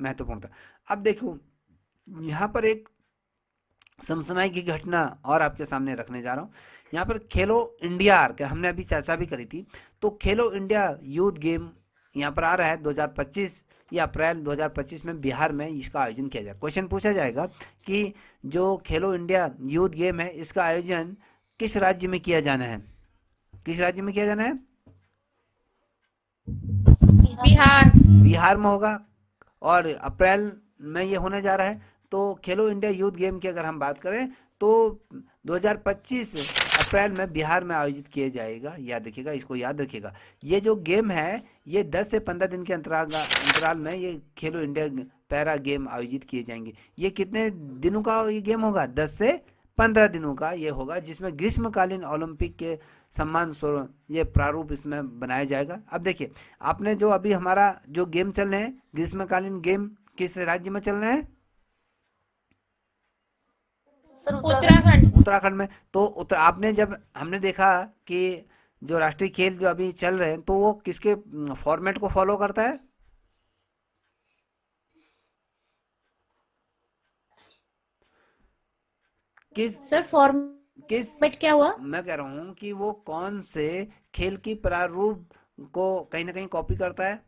महत्वपूर्ण था। अब देखो यहाँ पर एक समसामयिक की घटना और आपके सामने रखने जा रहा हूँ। यहाँ पर खेलो इंडिया के हमने अभी चर्चा भी करी थी, तो खेलो इंडिया यूथ गेम यहाँ पर आ रहा है 2025 या अप्रैल 2025 में बिहार में इसका आयोजन किया जाए। क्वेश्चन पूछा जाएगा कि जो खेलो इंडिया यूथ गेम है इसका आयोजन किस राज्य में किया जाना है, किस राज्य में किया जाना है? बिहार। बिहार में होगा और अप्रैल में ये होने जा रहा है। तो खेलो इंडिया यूथ गेम की अगर हम बात करें तो 2025 अप्रैल में बिहार में आयोजित किया जाएगा। याद रखिएगा, इसको याद रखिएगा। ये जो गेम है ये 10 से 15 दिन के अंतराल में ये खेलो इंडिया पैरा गेम आयोजित किए जाएंगे। ये कितने दिनों का ये गेम होगा? 10 से 15 दिनों का ये होगा, जिसमें ग्रीष्मकालीन ओलंपिक के सम्मान स्वरूप ये प्रारूप इसमें बनाया जाएगा। अब देखिए, आपने जो अभी हमारा जो गेम चल रहे हैं ग्रीष्मकालीन गेम किस राज्य में चल रहे हैं? सर उत्तराखंड। उत्तराखंड। उत्तराखंड में। तो आपने जब हमने देखा कि जो राष्ट्रीय खेल जो अभी चल रहे हैं तो वो किसके फॉर्मेट को फॉलो करता है? किस सर किस फॉर्मेट क्या हुआ? मैं कह रहा हूँ कि वो कौन से खेल की प्रारूप को कहीं ना कहीं कॉपी करता है?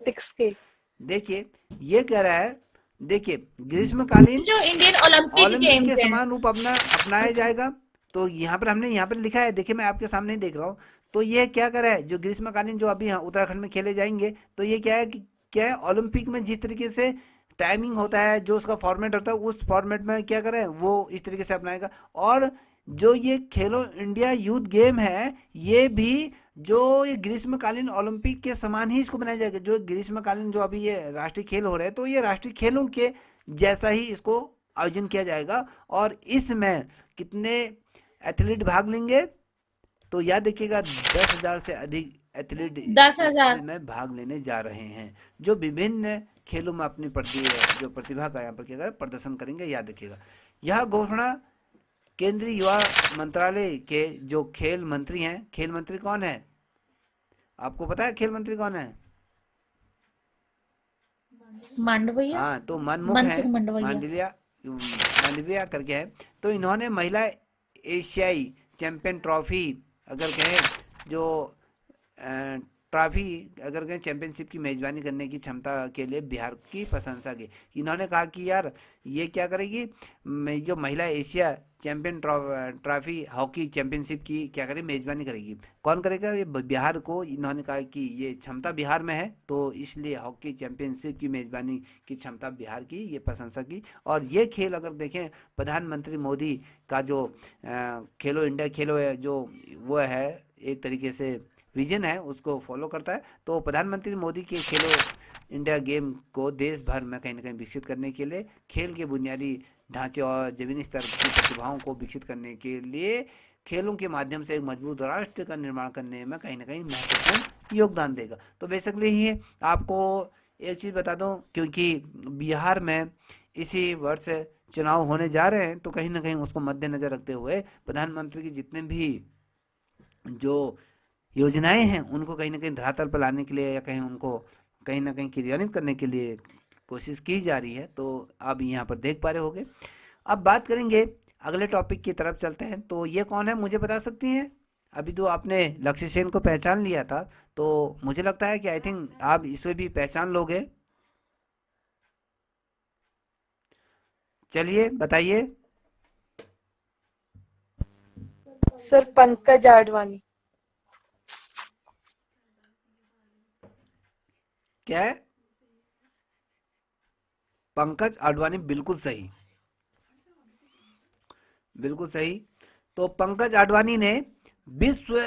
टिक्स के। देखिए ये कह रहा है, देखिए ग्रीष्मकालीन जो इंडियन ओलंपिक ओलंपिक के गेम्स हैं। समान रूप अपनाया जाएगा। तो यहाँ पर हमने यहाँ पर लिखा है, देखिए मैं आपके सामने ही देख रहा हूँ। तो ये क्या कर रहा है, जो ग्रीष्मकालीन जो अभी यहाँ उत्तराखंड में खेले जाएंगे, तो ये क्या है कि क्या है, ओलंपिक में जिस तरीके से टाइमिंग होता है, जो उसका फॉर्मेट होता है, उस फॉर्मेट में क्या करें वो इस तरीके से अपनाएगा। और जो ये खेलो इंडिया यूथ गेम है ये भी जो ये ग्रीष्मकालीन ओलंपिक के समान ही इसको बनाया जाएगा। जो ग्रीष्मकालीन जो अभी ये राष्ट्रीय खेल हो रहे हैं तो ये राष्ट्रीय खेलों के जैसा ही इसको आयोजन किया जाएगा। और इसमें कितने एथलीट भाग लेंगे? तो याद रखिएगा 10,000 से अधिक एथलीट 10,000। इसमें भाग लेने जा रहे हैं, जो विभिन्न खेलों में अपनी जो प्रतिभा का यहाँ पर क्या करें प्रदर्शन करेंगे। याद रखिएगा, यह घोषणा केंद्रीय युवा मंत्रालय के जो खेल मंत्री हैं, खेल मंत्री कौन है आपको पता है? खेल मंत्री कौन है? मांडविया। हाँ, तो मनमुख हैं, मनसुख मंडविया। मांडविया करके है। तो इन्होंने महिला एशियाई चैंपियन ट्रॉफी अगर कहें जो ट्रॉफी अगर कहें चैंपियनशिप की मेजबानी करने की क्षमता के लिए बिहार की प्रशंसा की। इन्होंने कहा कि यार ये क्या करेगी, जो महिला Asia champion trophy hockey championship की क्या करेगी, मेजबानी करेगी। कौन करेगा? ये बिहार को इन्होंने कहा कि ये क्षमता बिहार में है, तो इसलिए हॉकी चैंपियनशिप की मेजबानी की क्षमता बिहार की, ये प्रशंसा की। और ये खेल अगर देखें प्रधानमंत्री मोदी का जो खेलो इंडिया खेलो है जो वो है एक तरीके से विजन है उसको फॉलो करता है। तो प्रधानमंत्री मोदी के खेलो इंडिया गेम को देश भर में कहीं ना कहीं विकसित करने के लिए, खेल के बुनियादी ढांचे और जमीनी स्तर की प्रतिभाओं को विकसित करने के लिए खेलों के माध्यम से एक मजबूत राष्ट्र का निर्माण करने में कहीं ना कहीं महत्वपूर्ण योगदान देगा। तो बेसिकली ही आपको एक चीज़ बता दूं, क्योंकि बिहार में इसी वर्ष चुनाव होने जा रहे हैं, तो कहीं ना कहीं उसको मद्देनजर रखते हुए प्रधानमंत्री की जितने भी जो योजनाएं हैं उनको कहीं ना कहीं धरातल पर लाने के लिए या कहीं उनको कहीं ना कहीं क्रियान्वित करने के लिए कोशिश की जा रही है। तो आप यहाँ पर देख पा रहे होगे। अब बात करेंगे अगले टॉपिक की तरफ चलते हैं। तो ये कौन है मुझे बता सकती हैं? अभी तो आपने लक्ष्य सेन को पहचान लिया था, तो मुझे लगता है कि आई थिंक आप इसे भी पहचान लोगे। चलिए बताइए। सर पंकज आडवाणी। क्या है? पंकज आडवाणी, बिल्कुल सही, बिल्कुल सही। तो पंकज आडवाणी ने विश्व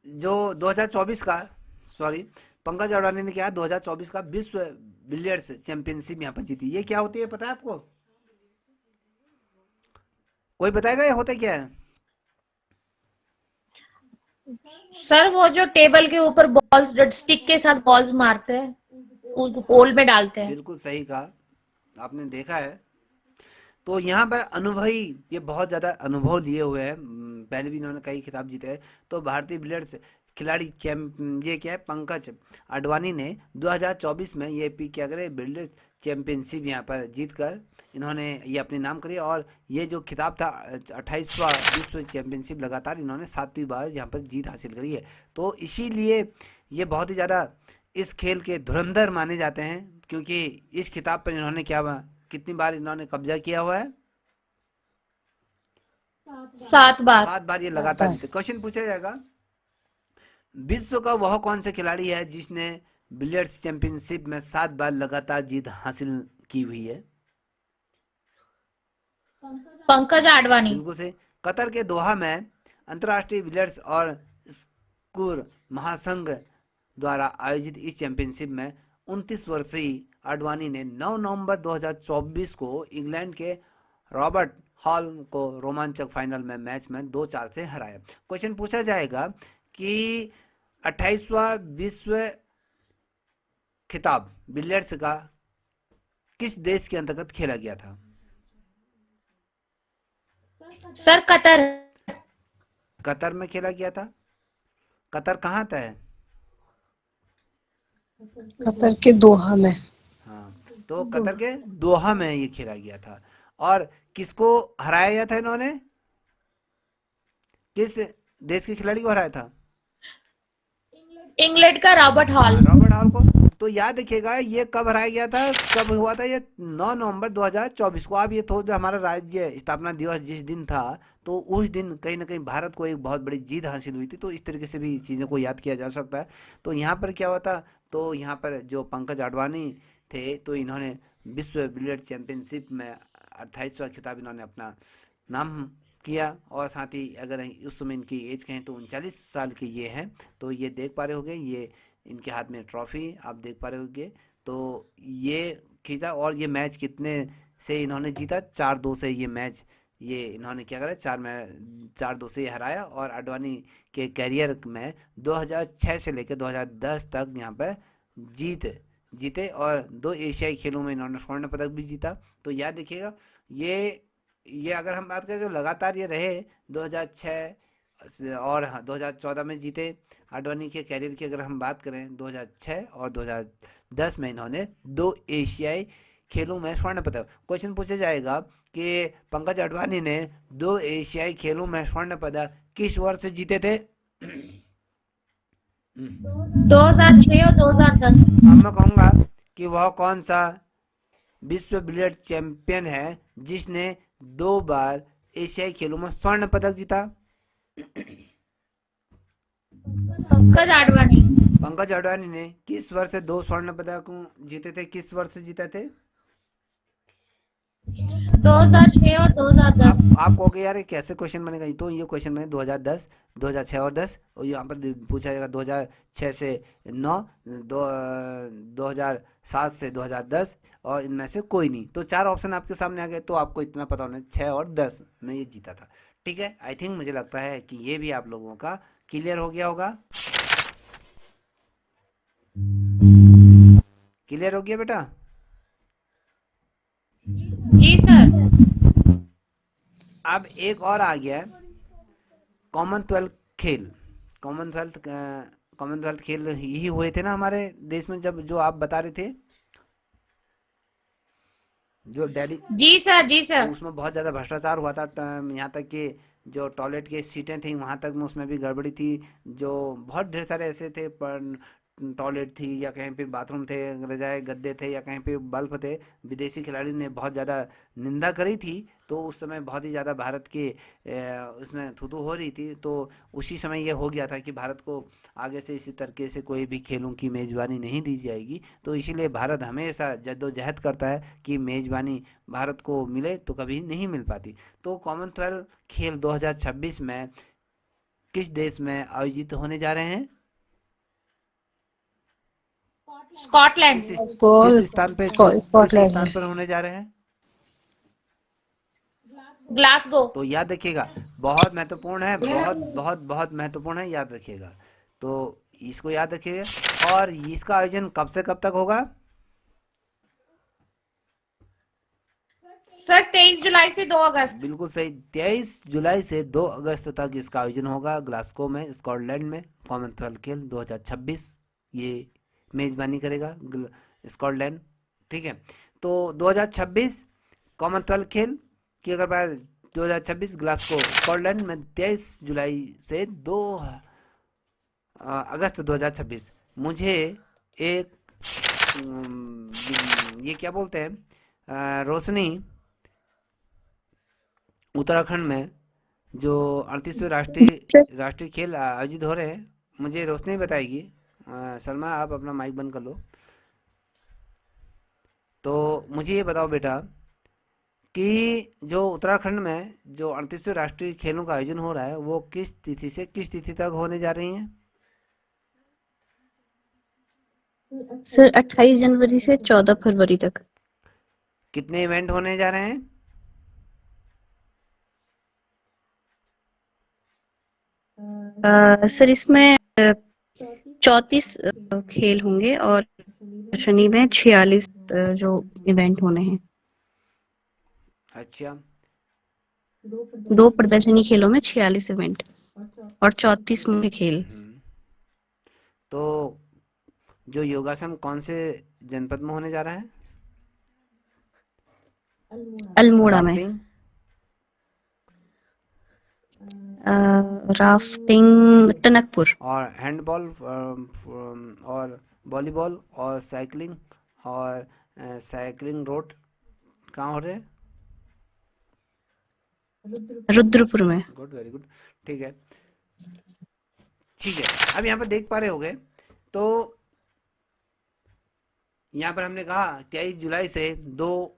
जो 2024 का, सॉरी, पंकज आडवाणी ने क्या 2024 का विश्व बिलियर्ड्स चैंपियनशिप यहाँ पर जीती। ये क्या होती है पता है आपको? कोई बताएगा ये होता क्या है? सर वो जो टेबल के ऊपर बॉल्स स्टिक के साथ बॉल्स मारते हैं, उसको होल में डालते हैं। बिल्कुल सही कहा, आपने देखा है। तो यहाँ पर अनुभवी, ये बहुत ज़्यादा अनुभव लिए हुए हैं, पहले भी इन्होंने कई खिताब जीते हैं। तो भारतीय बिलियर्ड्स खिलाड़ी ये क्या है, पंकज अडवाणी ने 2024 में ये क्या करे, बिल्डर्स चैंपियनशिप यहाँ पर जीत कर इन्होंने ये अपने नाम करी। और ये जो खिताब था 28वां विश्व चैंपियनशिप, लगातार इन्होंने 7वीं बार यहाँ पर जीत हासिल करी है। तो इसीलिए ये बहुत ही ज़्यादा इस खेल के धुरंधर माने जाते हैं, क्योंकि इस खिताब पर इन्होंने कितनी बार इन्होंने कब्जा किया हुआ है? 7 बार। 7 बार ये लगातार जीते। क्वेश्चन पूछा जाएगा, विश्व का वह कौन सा खिलाड़ी है जिसने बिलियर्ड्स चैंपियनशिप में 7 बार लगातार जीत हासिल की हुई है? पंकज आडवाणी। बिल्कुल से। कतर के दोहा में अंतर्राष्ट्रीय बिलियर्ड्स और स्कूर महासंघ द्वारा आयोजित इस चैंपियनशिप में 29 वर्षीय आडवाणी ने 9 नवंबर 2024 को इंग्लैंड के रॉबर्ट हॉल को रोमांचक फाइनल में मैच में 2-4 से हराया। क्वेश्चन पूछा जाएगा कि 28वां विश्व खिताब बिलियर्ड्स का किस देश के अंतर्गत खेला गया था? Sir Qatar. कतर में खेला गया था। कतर कहाँ था है? कतर के दोहा में। हाँ, तो कतर के दोहा में ये खेला गया था। और किसको हराया गया था इन्होंने? किस देश के खिलाड़ी को हराया था? इंग्लैंड का रॉबर्ट हॉल। रॉबर्ट हॉल को। तो याद रखिएगा ये कब हराया गया था, कब हुआ था ये? 9 नवंबर 2024 को। आप ये थोड़ा, हमारा राज्य स्थापना दिवस जिस दिन था, तो उस दिन कहीं ना कहीं भारत को एक बहुत बड़ी जीत हासिल हुई थी। तो इस तरीके से भी चीज़ों को याद किया जा सकता है। तो यहाँ पर क्या हुआ था, तो यहाँ पर जो पंकज आडवाणी थे, तो इन्होंने विश्व बिलियर्ड चैंपियनशिप में 28वां खिताब इन्होंने अपना नाम किया। और साथ ही अगर उस समय इनकी एज कहें तो 39 साल के ये हैं। तो ये देख पा रहे होंगे, ये इनके हाथ में ट्रॉफी आप देख पा रहे होंगे। तो ये खींचा, और ये मैच कितने से इन्होंने जीता? 4-2 से ये मैच ये इन्होंने क्या करा, 4-2 से ये हराया। और आडवाणी के कैरियर में 2006 से लेकर 2010 तक यहाँ पर जीते और 2 एशियाई खेलों में इन्होंने स्वर्ण पदक भी जीता। तो याद रखिएगा, ये अगर हम बात करें तो लगातार ये रहे 2006 और 2014 में जीते। आडवाणी के कैरियर की अगर हम बात करें 2006 और 2010 में इन्होंने 2 एशियाई खेलों में स्वर्ण पदक। क्वेश्चन पूछा जाएगा कि पंकज आडवाणी ने 2 एशियाई खेलों में स्वर्ण पदक किस वर्ष जीते थे? 2006 और 2010। अब मैं कहूँगा कि वह कौन सा विश्व बिलियर्ड चैंपियन है जिसने 2 बार एशियाई खेलों में स्वर्ण पदक जीता? पंकज आडवाणी। पंकज अडवाणी ने किस वर्ष 2 स्वर्ण पदक जीते थे? किस वर्ष जीते थे? 2006 और 2010। आप कहोगे यार ये कैसे क्वेश्चन बनेगा? तो ये क्वेश्चन बने 2010, 2006 और 10। और यहाँ पर पूछा जाएगा 2006 से 9, 2007 से 2010, और इनमें से कोई नहीं। तो 4 ऑप्शन आपके सामने आ गए। तो आपको इतना पता होना, 6 और 10 में ये जीता था। ठीक है, आई थिंक मुझे लगता है कि ये भी आप लोगों का क्लियर हो गया होगा। क्लियर हो गया बेटा? जी सर। अब एक और आ गया है, कॉमनवेल्थ खेल। कॉमनवेल्थ खेल यही हुए थे ना हमारे देश में, जब जो आप बता रहे थे, जो दिल्ली। जी सर। जी सर। तो उसमें बहुत ज़्यादा भ्रष्टाचार हुआ था। यहाँ तक कि जो टॉयलेट की सीटें थी वहाँ तक में उसमें भी गड़बड़ी थी। जो बहुत ढेर सारे ऐसे थे, पर टॉयलेट थी या कहीं पे बाथरूम थे, रजाए गद्दे थे या कहीं पे बल्ब थे, विदेशी खिलाड़ी ने बहुत ज़्यादा निंदा करी थी। तो उस समय बहुत ही ज़्यादा भारत के उसमें थू हो रही थी। तो उसी समय ये हो गया था कि भारत को आगे से इसी तरीके से कोई भी खेलों की मेज़बानी नहीं दी जाएगी। तो इसीलिए भारत हमेशा जद्दोजहद करता है कि मेज़बानी भारत को मिले, तो कभी नहीं मिल पाती। तो कॉमनवेल्थ खेल 2026 में किस देश में आयोजित होने जा रहे हैं? स्कॉटलैंड। किस स्थान पे होने जा रहे हैं? ग्लासगो। तो याद रखिएगा, बहुत महत्वपूर्ण है, बहुत बहुत बहुत महत्वपूर्ण है, याद रखिएगा। तो इसको याद रखिएगा। और इसका आयोजन कब से कब तक होगा? सर 23 जुलाई से 2 अगस्त। बिल्कुल सही, 23 जुलाई से 2 अगस्त तक इसका आयोजन होगा ग्लासगो में, स्कॉटलैंड में। कॉमनवेल्थ खेल 2026 ये मेजबानी करेगा स्कॉटलैंड। ठीक है, तो 2026 कॉमनवेल्थ खेल की अगर बात, 2026 ग्लासगो स्कॉटलैंड में 23 जुलाई से 2 अगस्त 2026। मुझे एक ये क्या बोलते हैं, रोशनी, उत्तराखंड में जो 38वें सर राष्ट्रीय खेल आयोजित हो रहे हैं, मुझे रोशनी बताएगी। सलमा आप अपना माइक बंद कर लो। तो मुझे ये बताओ बेटा कि जो उत्तराखंड में जो 38वें राष्ट्रीय खेलों का आयोजन हो रहा है वो किस तिथि से किस तिथि तक होने जा रही हैं? सर 28 जनवरी से 14 फरवरी तक। कितने इवेंट होने जा रहे हैं? सर इसमें 34 खेल होंगे और प्रदर्शनी में 46 जो इवेंट होने हैं। अच्छा, 2 प्रदर्शनी खेलों में 46 इवेंट और 34 मुख्य खेल। तो जो योगासन कौन से जनपद में होने जा रहा है? अल्मोड़ा में। राफ्टिंग? राफ्टिंग टनकपुर। और हैंडबॉल और वॉलीबॉल और साइकिलिंग और साइकिलिंग रोड कहाँ हो रहे हैं? रुद्रपुर में। Good, very good. ठीक है, ठीक है। अब यहाँ पर देख पा रहे होगे, तो यहाँ पर हमने कहा 23 जुलाई से 2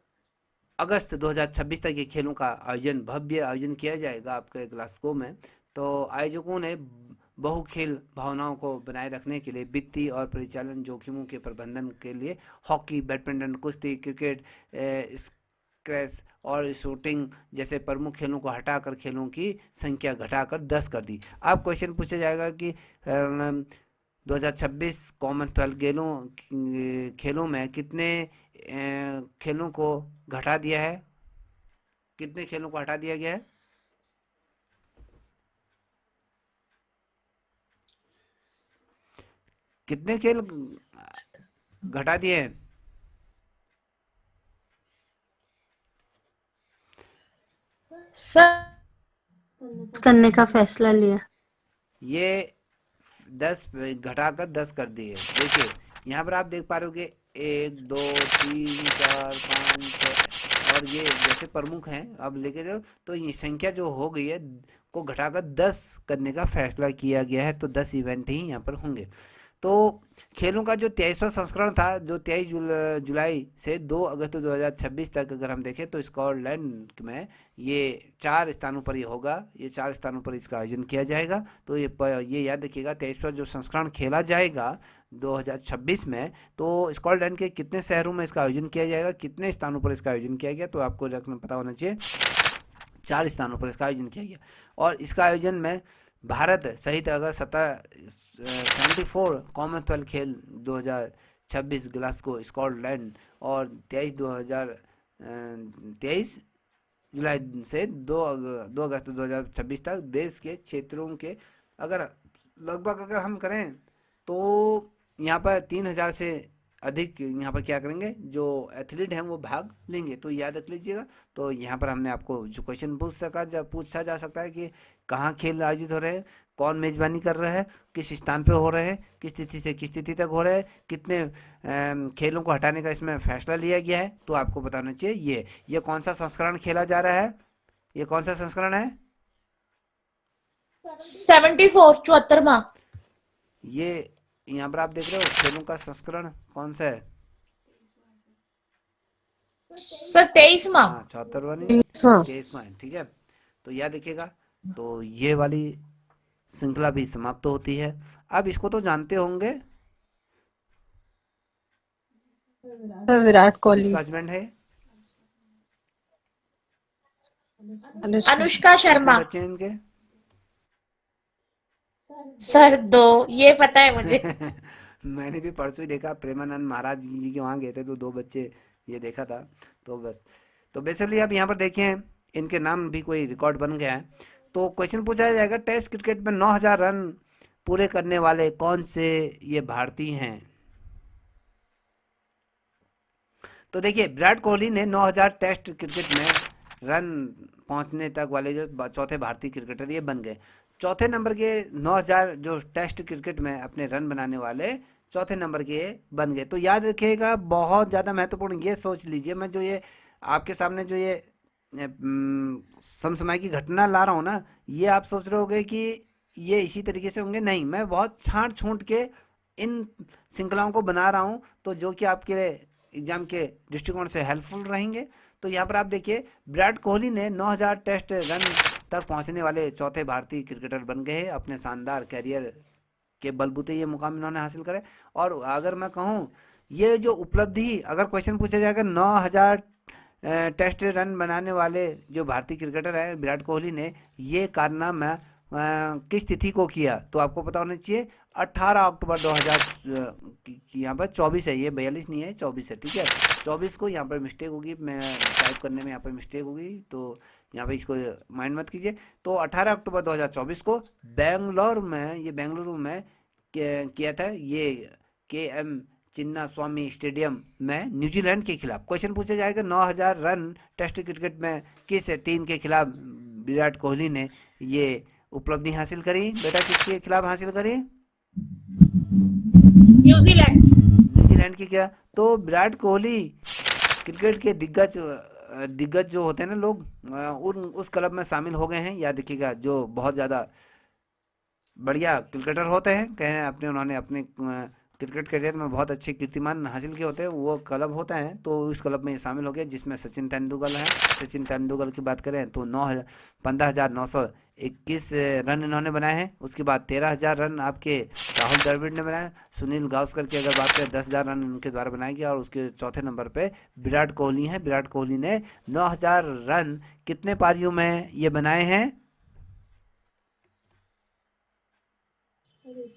अगस्त 2026 तक ये खेलों का आयोजन, भव्य आयोजन किया जाएगा आपके ग्लासगो में। तो आयोजकों ने बहु खेल भावनाओं को बनाए रखने के लिए वित्तीय और परिचालन जोखिमों के प्रबंधन के लिए हॉकी, बैडमिंटन, कुश्ती, क्रिकेट, स्क्वैश और शूटिंग जैसे प्रमुख खेलों को हटाकर खेलों की संख्या घटाकर 10 कर दी। अब क्वेश्चन पूछा जाएगा कि 2026 कॉमनवेल्थ खेलों में कितने खेलों को घटा दिया है, कितने खेलों को हटा दिया गया है? कितने खेल घटा दिए हैं? सर करने का फैसला लिया। ये 10 घटाकर 10 कर दिए। देखिए यहाँ पर आप देख पा रहे हो कि 1 2 3 4 5 6 और ये जैसे प्रमुख हैं अब लेके जाओ, तो ये संख्या जो हो गई है को घटाकर 10 करने का फैसला किया गया है। तो 10 इवेंट ही यहाँ पर होंगे। तो खेलों का जो 23वां संस्करण था, जो 23 जुलाई से 2 अगस्त 2026 तक अगर हम देखें, तो स्कॉटलैंड में ये 4 स्थानों पर ये होगा, ये 4 स्थानों पर इसका आयोजन किया जाएगा। तो ये याद रखिएगा, 23वां जो संस्करण खेला जाएगा 2026 में, तो स्कॉटलैंड के कितने शहरों में इसका आयोजन किया जाएगा, कितने स्थानों पर इसका आयोजन किया गया, तो आपको रखना पता होना चाहिए। 4 स्थानों पर इसका आयोजन किया गया। और इसका आयोजन में भारत सहित अगर 74 कॉमनवेल्थ खेल 2026 ग्लासगो स्कॉटलैंड और 23 जुलाई से 2 अगस्त 2026 तक देश के क्षेत्रों के अगर लगभग अगर हम करें, तो यहाँ पर 3000 से अधिक यहाँ पर क्या करेंगे, जो एथलीट हैं वो भाग लेंगे। तो याद रख लीजिएगा। तो यहाँ पर हमने आपको जो क्वेश्चन पूछा जा सकता है कि कहाँ खेल आयोजित हो रहे हैं, कौन मेजबानी कर रहा है, किस स्थान पे हो रहे हैं, किस तिथि से किस तिथि तक हो रहे हैं, कितने खेलों को हटाने का इसमें फैसला लिया गया है, तो आपको बताना चाहिए। ये कौन सा संस्करण खेला जा रहा है, ये कौन सा संस्करण है? 74 74वां। ये यहाँ पर आप देख रहे हो खेलों का संस्करण कौन सा है? सर 23वां। हाँ, 74वां नहीं, 23वां। 23वां है। ठीक है, तो याद रखिएगा। तो ये वाली श्रृंखला भी समाप्त होती है। अब इसको तो जानते होंगे, विराट कोहली। किसका हस्बैंड है? अनुष्का कितने शर्मा। बच्चे हैं इनके? सर 2, ये पता है मुझे। मैंने भी परसों ही देखा, प्रेमानंद महाराज जी के वहाँ गए थे तो 2 बच्चे ये देखा था। तो बस, तो बेसिकली आप यहाँ पर देखें इनके नाम भी कोई रिकॉर्ड बन गया है। तो क्वेश्चन पूछा जाएगा टेस्ट क्रिकेट में 9000 रन पूरे करने वाले कौन से ये भारतीय हैं। तो देखिए विराट कोहली ने 9000 टेस्ट क्रिकेट में रन पहुंचने तक वाले जो चौथे भारतीय क्रिकेटर ये बन गए। चौथे नंबर के 9000 जो टेस्ट क्रिकेट में अपने रन बनाने वाले चौथे नंबर के बन गए। तो याद रखिएगा बहुत ज़्यादा महत्वपूर्ण ये सोच लीजिए, मैं जो ये आपके सामने जो ये समसमय की घटना ला रहा हूँ ना, ये आप सोच रहे होगे कि ये इसी तरीके से होंगे, नहीं, मैं बहुत छांट छूट के इन श्रृंखलाओं को बना रहा हूँ तो जो कि आपके एग्जाम के दृष्टिकोण से हेल्पफुल रहेंगे। तो यहाँ पर आप देखिए विराट कोहली ने 9000 टेस्ट रन तक पहुँचने वाले चौथे भारतीय क्रिकेटर बन गए हैं। अपने शानदार कैरियर के बलबूते ये मुकाम इन्होंने हासिल करे। और अगर मैं कहूँ ये जो उपलब्धि, अगर क्वेश्चन पूछा जाएगा 9000 टेस्ट रन बनाने वाले जो भारतीय क्रिकेटर हैं विराट कोहली ने ये कारनामा किस तिथि को किया, तो आपको पता होना चाहिए 18 अक्टूबर 2000 यहाँ पर 24 है, ये 42 नहीं है 24 है, ठीक है। 24 को यहाँ पर मिस्टेक होगी, मैं टाइप करने में यहाँ पर मिस्टेक होगी, तो यहाँ पे इसको माइंड मत कीजिए। तो 18 अक्टूबर 2024 को बेंगलुरु में किया था ये KM चिन्ना स्वामी स्टेडियम में न्यूजीलैंड के खिलाफ। क्वेश्चन पूछा जाएगा 9000 रन टेस्ट क्रिकेट में किस टीम के खिलाफ विराट कोहली ने ये उपलब्धि हासिल करी। बेटा किसके खिलाफ हासिल करी? न्यूजीलैंड की। क्या तो विराट कोहली क्रिकेट के दिग्गज जो होते हैं ना लोग, उस क्लब में शामिल हो गए हैं। याद रखिएगा जो बहुत ज़्यादा बढ़िया क्रिकेटर होते हैं, कहें अपने उन्होंने अपने क्रिकेट करियर में बहुत अच्छे कीर्तिमान हासिल किए होते हैं, वो क्लब होता है, तो उस क्लब में शामिल हो गए जिसमें सचिन तेंदुलकर है। सचिन तेंदुलकर की बात करें तो 15,921 रन इन्होंने बनाए हैं। उसके बाद 13,000 रन आपके राहुल द्रविड़ ने बनाए। सुनील गावस्कर की अगर बात करें 10,000 रन उनके द्वारा बनाए गए। और उसके चौथे नंबर पे विराट कोहली हैं। विराट कोहली ने 9,000 रन कितने पारियों में ये बनाए हैं?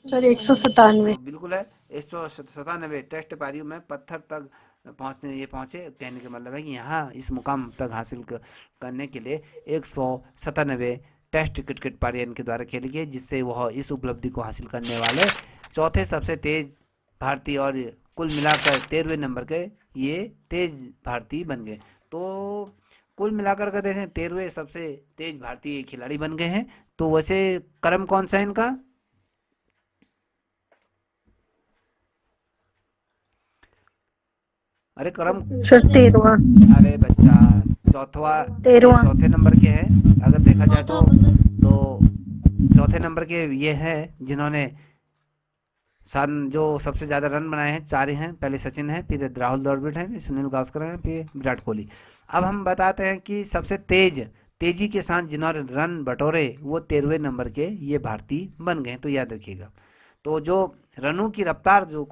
सर 197। बिल्कुल है, 197 टेस्ट पारियों में पत्थर तक पहुंचे। कहने का मतलब है कि यहाँ इस मुकाम तक हासिल करने के लिए 197 टेस्ट क्रिकेट पारी इनके द्वारा खेली गई, जिससे वह इस उपलब्धि को हासिल करने वाले चौथे सबसे तेज भारतीय और कुल मिलाकर 13वें नंबर के ये तेज भारतीय बन गए। तो कुल मिलाकर अगर देखें 13वें सबसे तेज भारतीय खिलाड़ी बन गए हैं। तो वैसे क्रम कौन सा है इनका? अरे क्रम 13वां। अरे बच्चा चौथे नंबर के हैं। अगर देखा जाए तो चौथे नंबर के ये हैं जिन्होंने जो सबसे ज़्यादा रन बनाए हैं। 4 हैं, पहले सचिन है, फिर राहुल द्रविड़ है, फिर सुनील गावस्कर है, फिर विराट कोहली। अब हम बताते हैं कि सबसे तेजी के साथ जिन्होंने रन बटोरे वो 13वें नंबर के ये भारतीय बन गए। तो याद रखिएगा, तो जो रनों की रफ्तार जो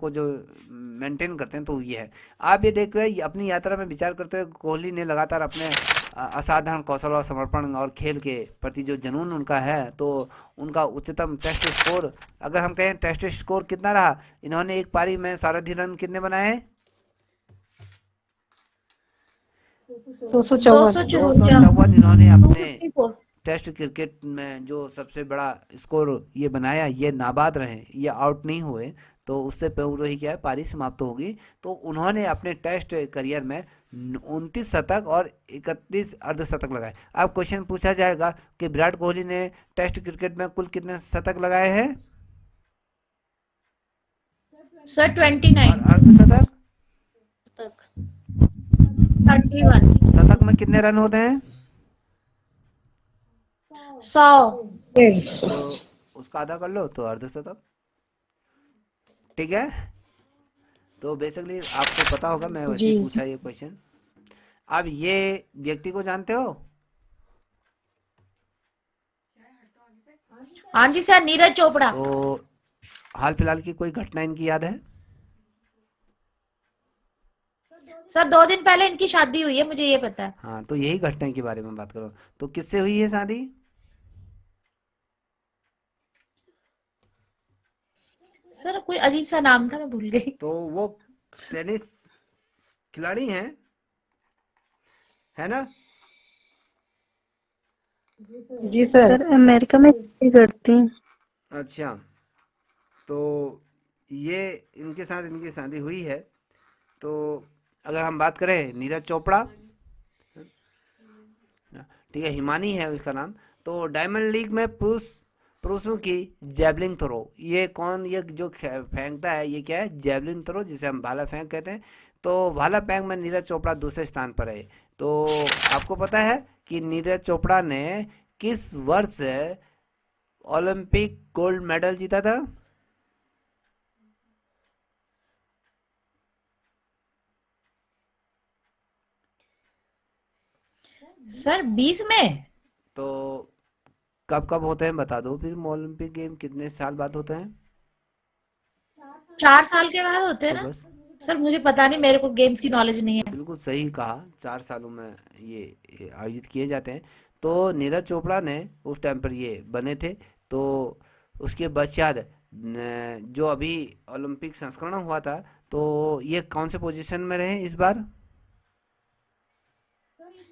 मेंटेन करते हैं तो ये है। आप ये देखिए अपनी यात्रा में विचार करते हुए कोहली ने लगातार अपने असाधारण कौशल और समर्पण और खेल के प्रति जो जुनून उनका है, तो उनका उच्चतम टेस्ट स्कोर, अगर हम कहें टेस्ट स्कोर कितना रहा, इन्होंने एक पारी में सर्वाधिक रन कितने बनाए? 254 इन्होंने अपने टेस्ट क्रिकेट में जो सबसे बड़ा स्कोर ये बनाया। ये नाबाद रहे, ये आउट नहीं हुए, तो उससे पूर्व ही क्या है पारी समाप्त होगी। तो उन्होंने अपने टेस्ट करियर में 29 शतक और 31 अर्धशतक लगाए। अब क्वेश्चन पूछा जाएगा कि विराट कोहली ने टेस्ट क्रिकेट में कुल कितने शतक लगाए हैं? सर 29। और अर्धशतक? 31। शतक में कितने रन होते हैं? 100। तो उसका आधा कर लो तो अर्धशतक, ठीक है। तो बेसिकली आपको पता होगा, मैं वैसे ही पूछा ये क्वेश्चन। अब ये व्यक्ति को जानते हो? हाँ जी सर, नीरज चोपड़ा। तो हाल फिलहाल की कोई घटना इनकी याद है? सर 2 दिन पहले इनकी शादी हुई है, मुझे ये पता है। हाँ, तो यही घटना के बारे में बात करो। तो किससे हुई है शादी? सर कोई अजीब सा नाम था, मैं भूल गई। तो वो टेनिस खिलाड़ी हैं, है ना। जी सर। सर अमेरिका में क्या करती हैं? अच्छा, तो ये इनकी शादी हुई है। तो अगर हम बात करें नीरज चोपड़ा, ठीक है, हिमानी है उसका नाम। तो डायमंड लीग में पुरुषों की जैवलिन थ्रो, ये कौन, ये जो फेंकता है ये क्या है, जैवलिन थ्रो, जिसे हम भाला फेंक कहते हैं। तो भाला फेंक में नीरज चोपड़ा दूसरे स्थान पर है। तो आपको पता है कि नीरज चोपड़ा ने किस वर्ष ओलंपिक गोल्ड मेडल जीता था? सर 20 में। तो कब कब होते हैं बता दो फिर, ओलंपिक गेम कितने साल बाद होते हैं? 4 साल के बाद होते हैं तो ना। बस, सर मुझे पता नहीं, मेरे को गेम्स की नॉलेज नहीं तो है। बिल्कुल सही कहा, 4 सालों में ये आयोजित किए जाते हैं। तो नीरज चोपड़ा ने उस टाइम पर ये बने थे। तो उसके पश्चात जो अभी ओलंपिक संस्करण हुआ था, तो ये कौन से पोजीशन में रहे इस बार?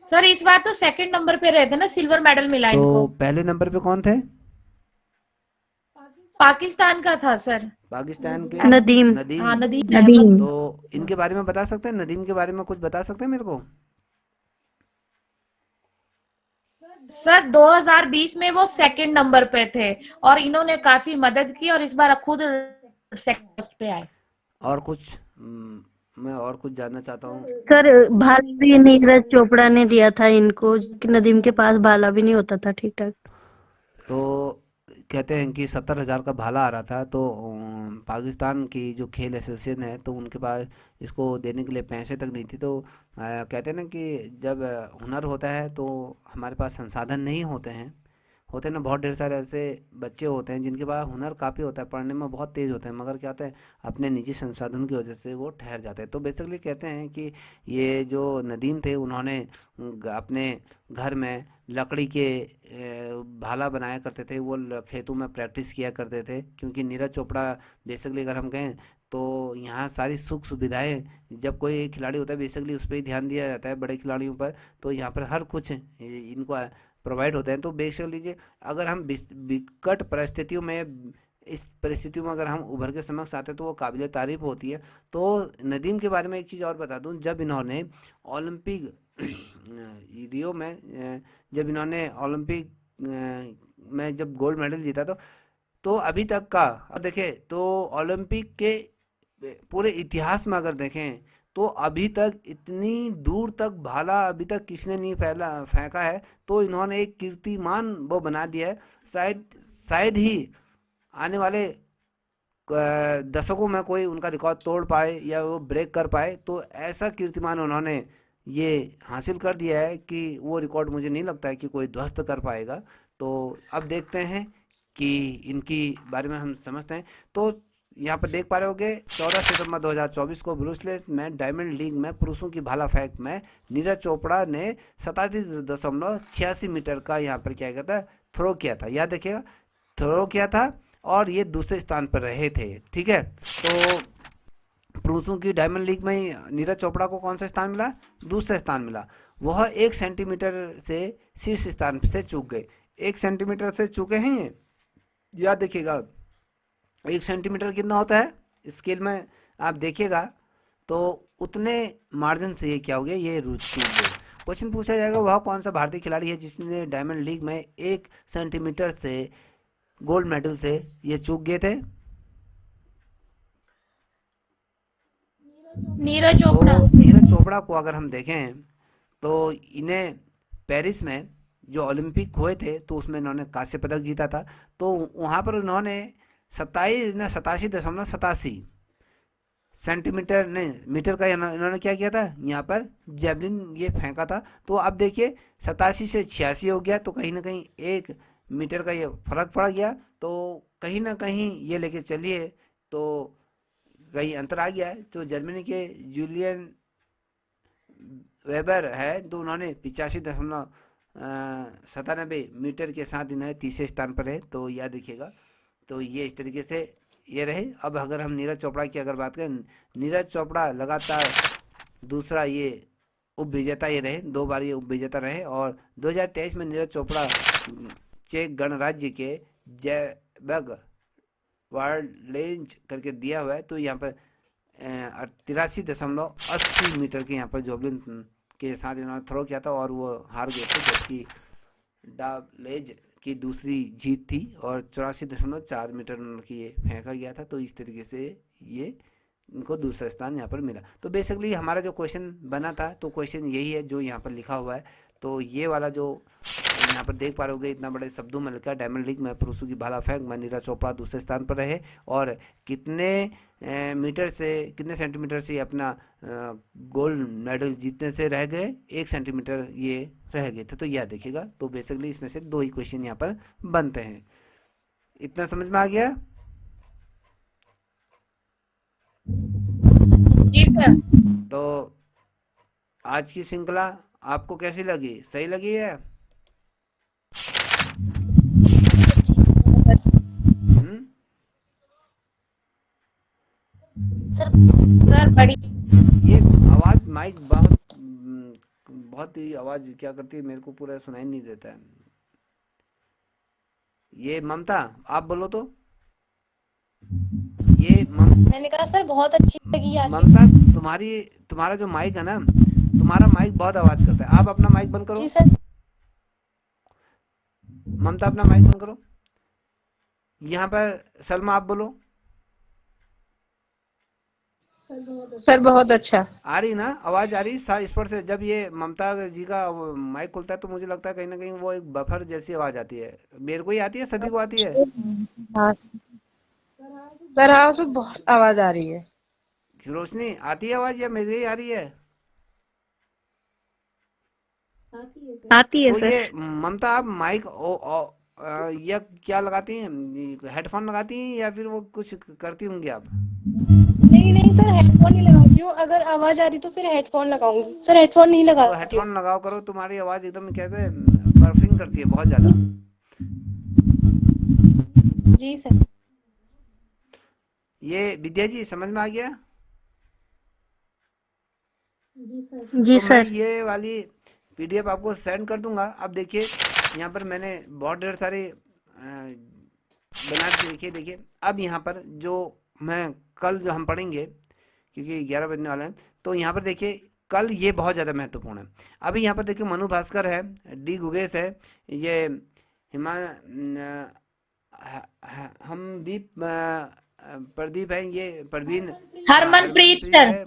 सर इस बार तो सेकंड नंबर पे रहे थे ना, सिल्वर मेडल मिला तो इनको। पहले नंबर पे कौन थे? पाकिस्तान का था सर। पाकिस्तान के नदीम। नदीम। हाँ, नदीम नदीम। अहमद। तो इनके बारे में बता सकते हैं, नदीम के बारे में कुछ बता सकते हैं मेरे को? सर 2020 में वो सेकंड नंबर पे थे और इन्होंने काफी मदद की और इस बार खुद सेकंड पे आए। और कुछ मैं और कुछ जानना चाहता हूँ। सर भाला भी नीरज चोपड़ा ने दिया था इनको, कि नदीम के पास भाला भी नहीं होता था ठीक ठाक। तो कहते हैं कि 70,000 का भाला आ रहा था। तो पाकिस्तान की जो खेल एसोसिएशन है, तो उनके पास इसको देने के लिए पैसे तक नहीं थी। तो कहते हैं ना कि जब हुनर होता है तो हमारे पास संसाधन नहीं होते हैं। होते हैं ना, बहुत ढेर सारे ऐसे बच्चे होते हैं जिनके पास हुनर काफ़ी होता है, पढ़ने में बहुत तेज़ होते हैं, मगर क्या होता है, अपने निजी संसाधन की वजह से वो ठहर जाते हैं। तो बेसिकली कहते हैं कि ये जो नदीम थे, उन्होंने अपने घर में लकड़ी के भाला बनाया करते थे, वो खेतों में प्रैक्टिस किया करते थे। क्योंकि नीरज चोपड़ा, बेसिकली अगर हम कहें तो यहाँ सारी सुख सुविधाएं, जब कोई खिलाड़ी होता है बेसिकली उस पर ही ध्यान दिया जाता है, बड़े खिलाड़ियों पर। तो यहाँ पर हर कुछ इनको प्रोवाइड होते हैं। तो बेसिक लीजिए, अगर हम विकट परिस्थितियों में, इस परिस्थितियों में अगर हम उभर के समक्ष आते हैं तो वो काबिल तारीफ होती है। तो नदीम के बारे में एक चीज़ और बता दूं, जब इन्होंने ओलंपिक रियो में जब इन्होंने ओलंपिक में जब गोल्ड मेडल जीता, तो अभी तक का, अब देखें तो ओलंपिक के पूरे इतिहास में अगर देखें तो अभी तक इतनी दूर तक भाला अभी तक किसने नहीं फैला फेंका है। तो इन्होंने एक कीर्तिमान वो बना दिया है। शायद शायद ही आने वाले दशकों में कोई उनका रिकॉर्ड तोड़ पाए या वो ब्रेक कर पाए। तो ऐसा कीर्तिमान उन्होंने ये हासिल कर दिया है कि वो रिकॉर्ड मुझे नहीं लगता है कि कोई ध्वस्त कर पाएगा। तो अब देखते हैं कि इनकी बारे में हम समझते हैं। तो यहाँ पर देख पा रहे होगे, 14 सितंबर 2024 को ब्रुसलेस में डायमंड लीग में पुरुषों की भाला फेंक में नीरज चोपड़ा ने 37.86 मीटर का यहाँ पर क्या कहता है, थ्रो किया था। याद रखिएगा, थ्रो किया था और ये दूसरे स्थान पर रहे थे। ठीक है, तो पुरुषों की डायमंड लीग में नीरज चोपड़ा को कौन सा स्थान मिला? दूसरा स्थान मिला। वह 1 सेंटीमीटर से शीर्ष स्थान से चूक गए। 1 सेंटीमीटर से चूके हैं ये, याद देखिएगा। 1 सेंटीमीटर कितना होता है स्केल में, आप देखिएगा। तो उतने मार्जिन से ये क्या हो गया, ये चूक गए। क्वेश्चन पूछा जाएगा, वह कौन सा भारतीय खिलाड़ी है जिसने डायमंड लीग में 1 सेंटीमीटर से गोल्ड मेडल से ये चूक गए थे? नीरज तो चोपड़ा। नीरज चोपड़ा को अगर हम देखें तो इन्हें पेरिस में जो ओलंपिक हुए थे, तो उसमें इन्होंने कांस्य पदक जीता था। तो वहाँ पर उन्होंने 87 नहीं मीटर का इन्होंने क्या किया था, यहाँ पर जेवलिन ये फेंका था। तो अब देखिए 87 से 86 हो गया, तो कहीं ना कहीं 1 मीटर का ये फर्क पड़ गया। तो कहीं ना कहीं ये लेके चलिए, तो कहीं अंतर आ गया है। तो जर्मनी के जूलियन वेबर है, तो उन्होंने 85.97 मीटर के साथ इन्हें तीसरे स्थान पर है। तो याद रखिएगा। तो ये इस तरीके से ये रहे। अब अगर हम नीरज चोपड़ा की अगर बात करें, नीरज चोपड़ा लगातार दूसरा ये उप विजेता ये रहे, 2 बार ये उप विजेता रहे। और 2023 में नीरज चोपड़ा चेक गणराज्य के जैबग वार्लेंज करके दिया हुआ है। तो यहाँ पर 83.80 मीटर के यहाँ पर जॉवलिन के साथ इन्होंने थ्रो किया था और वो हार गए थे, जबकि डाबलेज की दूसरी जीत थी और 84.4 मीटर की ये फेंका गया था। तो इस तरीके से ये इनको दूसरा स्थान यहाँ पर मिला। तो बेसिकली हमारा जो क्वेश्चन बना था, तो क्वेश्चन यही है जो यहाँ पर लिखा हुआ है। तो ये वाला जो यहाँ पर देख पा रहे होगे, इतना बड़े शब्दों में लिखा डायमंड लीग में पुरुषों की भाला फेंक में नीरज चोपड़ा दूसरे स्थान पर रहे और कितने मीटर से, कितने सेंटीमीटर से अपना गोल्ड मेडल जीतने से रह गए, 1 सेंटीमीटर ये रह गए थे। तो यह देखिएगा। तो बेसिकली इसमें से 2 ही क्वेश्चन यहाँ पर बनते हैं। इतना समझ में आ गया? जी सर। तो आज की श्रृंखला आपको कैसी लगी? सही लगी है? सर बड़ी ये आवाज माइक बहुत ही आवाज क्या करती है, मेरे को पूरा सुनाई नहीं देता है। ये ममता आप बोलो तो। ये मैंने कहा सर बहुत अच्छी लगी आज की। ममता तुम्हारा जो माइक है ना, तुम्हारा माइक बहुत आवाज करता है। आप अपना माइक बंद करो। जी सर। ममता अपना माइक बंद करो। यहाँ पर सलमा आप बोलो। सर बहुत अच्छा। आ रही ना आवाज? आ रही स्पष्ट से? जब ये ममता जी का माइक खुलता है तो मुझे लगता है कहीं ना कहीं वो एक बफर जैसी आवाज आती है। मेरे को ही आती है, सभी को आती है? हाँ सर, हाँ सर बहुत आवाज आ रही है। रोशनी आती है आवाज या मेरी ही आ रही है? आती है तो सर। ये ममता आप माइक या क्या लगाती हैं, हेडफोन लगाती हैं या फिर वो कुछ करती होंगी आप? नहीं नहीं सर, हेडफोन नहीं लगाती हूँ। अगर आवाज आ रही तो फिर हेडफोन लगाऊंगी सर, हेडफोन नहीं तो लगाती हूँ। हेडफोन लगाओ करो, तुम्हारी आवाज एकदम कहते हैं बर्फिंग करती है बहुत ज्यादा। जी सर। ये विद्या जी समझ में आ गया? जी तो मैं सर। ये वाली पीडीएफ आपको सेंड कर दूंगा। अब देखिए यहाँ पर मैंने बहुत ढेर सारे बना के देखिए। देखिए अब यहाँ पर जो मैं कल जो हम पढ़ेंगे, क्योंकि 11 बजने वाला है, तो यहाँ पर देखिए कल ये बहुत ज़्यादा महत्वपूर्ण है। अभी यहाँ पर देखिए मनु भास्कर है, डी गुगेश है, ये हिमा हमदीप प्रदीप है, ये परवीन हरमनप्रीत सर। है,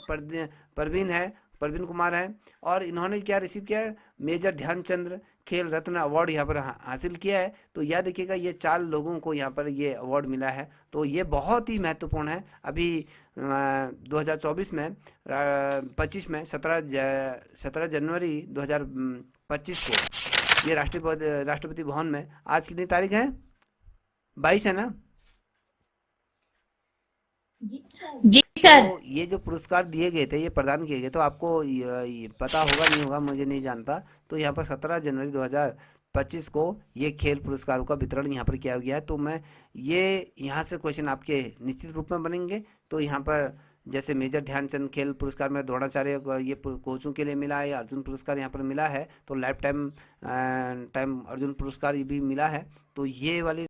परवीन है, परवीन कुमार है। और इन्होंने क्या रिसीव किया है? मेजर ध्यानचंद्र खेल रत्न अवार्ड यहाँ पर हासिल किया है। तो यह देखिएगा ये 4 लोगों को यहाँ पर ये अवार्ड मिला है। तो ये बहुत ही महत्वपूर्ण है। अभी 2024 में 25 में 17 जनवरी 2025 को ये राष्ट्रपति भवन में, आज कितनी तारीख है? 22 है ना? जी सर। तो ये जो पुरस्कार दिए गए थे, ये प्रदान किए गए, तो आपको ये पता होगा नहीं होगा मुझे नहीं जानता। तो यहाँ पर 17 जनवरी 2025 को ये खेल पुरस्कारों का वितरण यहाँ पर किया गया है। तो मैं ये यहाँ से क्वेश्चन आपके निश्चित रूप में बनेंगे। तो यहाँ पर जैसे मेजर ध्यानचंद खेल पुरस्कार में द्रोणाचार्य को ये कोचों के लिए मिला है, अर्जुन पुरस्कार यहाँ पर मिला है, तो लाइफ टाइम अर्जुन पुरस्कार ये भी मिला है। तो ये वाली